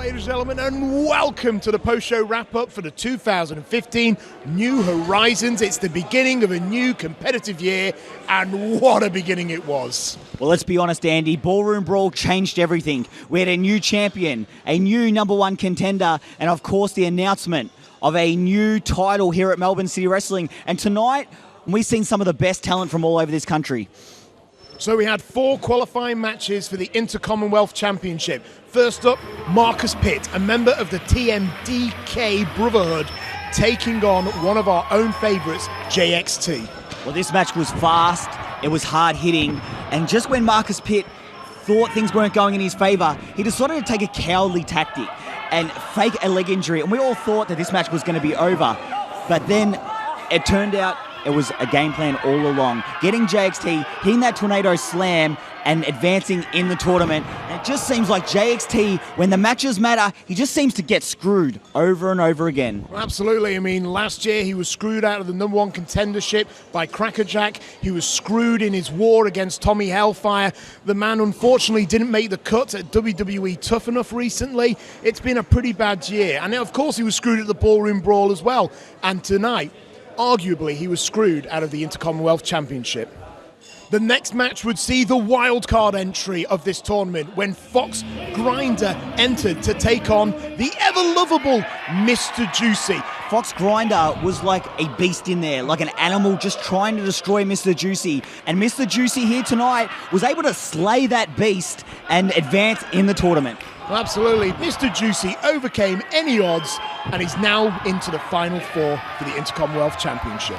ladies and gentlemen, and welcome to the post-show wrap-up for the 2015 New Horizons. It's the beginning of a new competitive year, and what a beginning it was. Well, let's be honest, Andy. Ballroom Brawl changed everything. We had a new champion, a new #1 contender, and of course the announcement of a new title here at Melbourne City Wrestling. And tonight, we've seen some of the best talent from all over this country. So we had 4 qualifying matches for the Inter-Commonwealth Championship. First up, Marcus Pitt, a member of the TMDK Brotherhood, taking on one of our own favourites, JXT. Well, this match was fast, it was hard-hitting, and just when Marcus Pitt thought things weren't going in his favour, he decided to take a cowardly tactic and fake a leg injury, and we all thought that this match was going to be over. But then it turned out it was a game plan all along. Getting JXT, hitting that tornado slam and advancing in the tournament. And it just seems like JXT, when the matches matter, he just seems to get screwed over and over again. Well, absolutely. I mean, last year he was screwed out of the #1 contendership by Crackerjack. He was screwed in his war against Tommy Hellfire. The man unfortunately didn't make the cut at WWE Tough Enough recently. It's been a pretty bad year. And of course he was screwed at the Ballroom Brawl as well. And tonight, arguably, he was screwed out of the Inter-Commonwealth Championship. The next match would see the wildcard entry of this tournament when Fox Grinder entered to take on the ever-lovable Mr. Juicy. Fox Grinder was like a beast in there, like an animal just trying to destroy Mr. Juicy. And Mr. Juicy here tonight was able to slay that beast and advance in the tournament. Well, absolutely. Mr. Juicy overcame any odds and is now into the Final Four for the Inter-Commonwealth Championship.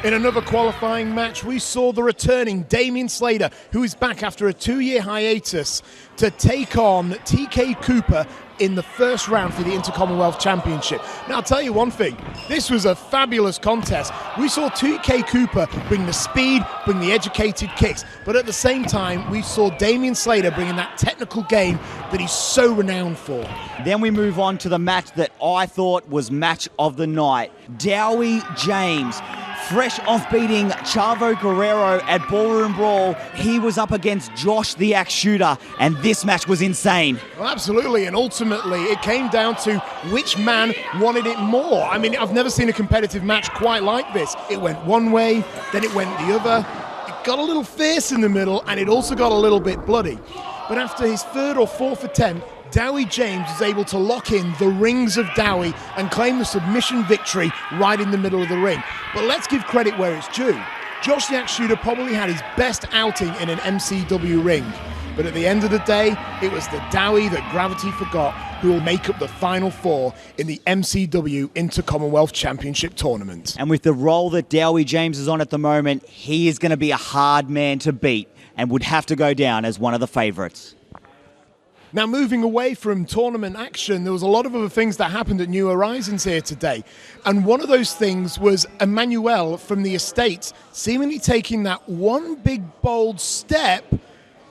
In another qualifying match, we saw the returning Damien Slater, who is back after a 2-year hiatus, to take on TK Cooper in the first round for the Inter-Commonwealth Championship. Now, I'll tell you one thing, this was a fabulous contest. We saw TK Cooper bring the speed, bring the educated kicks, but at the same time, we saw Damien Slater bringing that technical game that he's so renowned for. Then we move on to the match that I thought was match of the night. Dowie James, fresh off beating Chavo Guerrero at Ballroom Brawl, he was up against Josh the Axe Shooter, and this match was insane. Well, absolutely, and ultimately it came down to which man wanted it more. I mean, I've never seen a competitive match quite like this. It went one way, then it went the other. It got a little fierce in the middle, and it also got a little bit bloody. But after his 3rd or 4th attempt, Dowie James was able to lock in the rings of Dowie and claim the submission victory right in the middle of the ring. But let's give credit where it's due. Josh the Axe Shooter probably had his best outing in an MCW ring. But at the end of the day, it was the Dowie that gravity forgot who will make up the Final Four in the MCW Inter-Commonwealth Championship Tournament. And with the role that Dowie James is on at the moment, he is going to be a hard man to beat and would have to go down as one of the favourites. Now, moving away from tournament action, there was a lot of other things that happened at New Horizons here today. And one of those things was Emanuel from the Estates seemingly taking that one big, bold step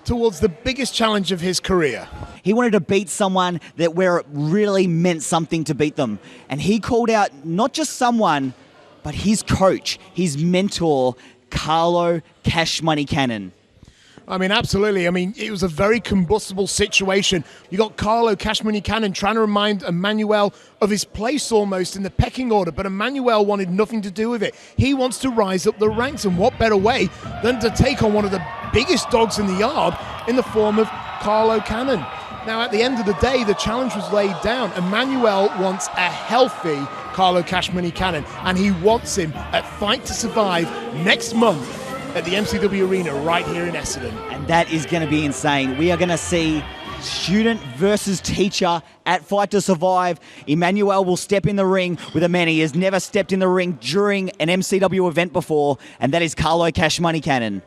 towards the biggest challenge of his career. He wanted to beat someone where it really meant something to beat them. And he called out not just someone, but his coach, his mentor, Carlo Cash Money Cannon. I mean, absolutely. I mean, it was a very combustible situation. You got Carlo Cash Money Cannon trying to remind Emanuel of his place almost in the pecking order, but Emanuel wanted nothing to do with it. He wants to rise up the ranks, and what better way than to take on one of the biggest dogs in the yard in the form of Carlo Cannon. Now, at the end of the day, the challenge was laid down. Emanuel wants a healthy Carlo Cash Money Cannon, and he wants him at Fight to Survive next month at the MCW Arena right here in Essendon. And that is going to be insane. We are going to see student versus teacher at Fight to Survive. Emanuel will step in the ring with a man he has never stepped in the ring during an MCW event before, and that is Carlo Cash Money Cannon.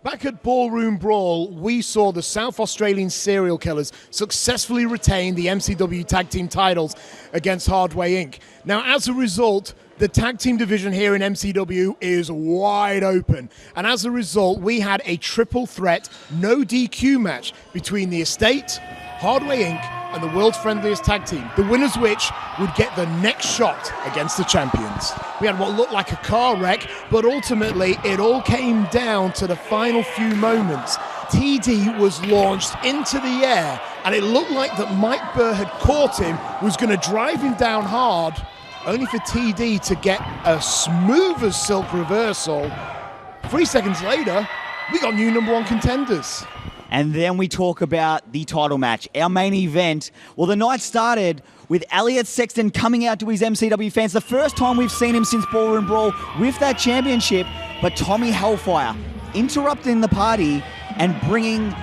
Back at Ballroom Brawl, we saw the South Australian serial killers successfully retain the MCW tag team titles against Hardway Inc. Now, as a result, the tag team division here in MCW is wide open. And as a result, we had a triple threat, no DQ match between the Estate, Hardway Inc. and the world's friendliest tag team, the winners which would get the next shot against the champions. We had what looked like a car wreck, but ultimately it all came down to the final few moments TD was launched into the air, and it looked like that Mike Burr had caught him, was going to drive him down hard, only for TD to get a smooth as silk reversal. 3 seconds later, we got new #1 contenders. And then we talk about the title match, our main event. Well, the night started with Elliot Sexton coming out to his MCW fans. The first time we've seen him since Ballroom Brawl with that championship. But Tommy Hellfire interrupting the party and bringing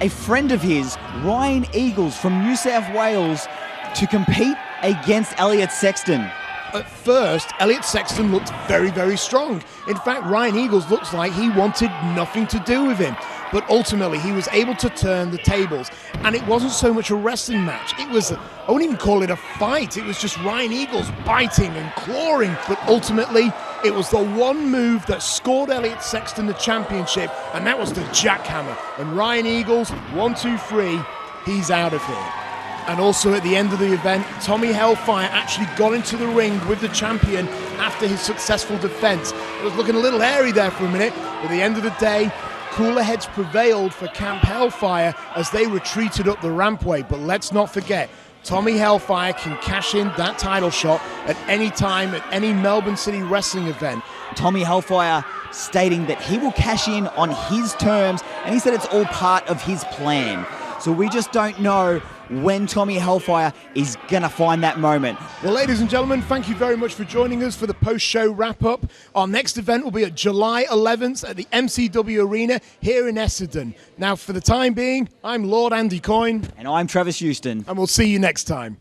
a friend of his, Ryan Eagles from New South Wales, to compete against Elliot Sexton. At first, Elliot Sexton looked very, very strong. In fact, Ryan Eagles looks like he wanted nothing to do with him. But ultimately, he was able to turn the tables. And it wasn't so much a wrestling match. It was, I wouldn't even call it a fight. It was just Ryan Eagles biting and clawing. But ultimately, it was the one move that scored Elliot Sexton the championship, and that was the jackhammer. And Ryan Eagles, 1, 2, 3, he's out of here. And also at the end of the event, Tommy Hellfire actually got into the ring with the champion after his successful defense. It was looking a little hairy there for a minute, but at the end of the day, cooler heads prevailed for Camp Hellfire as they retreated up the rampway. But let's not forget, Tommy Hellfire can cash in that title shot at any time at any Melbourne City wrestling event. Tommy Hellfire stating that he will cash in on his terms, and he said it's all part of his plan. So we just don't know when Tommy Hellfire is going to find that moment. Well, ladies and gentlemen, thank you very much for joining us for the post-show wrap-up. Our next event will be at July 11th at the MCW Arena here in Essendon. Now, for the time being, I'm Lord Andy Coyne. And I'm Travis Houston. And we'll see you next time.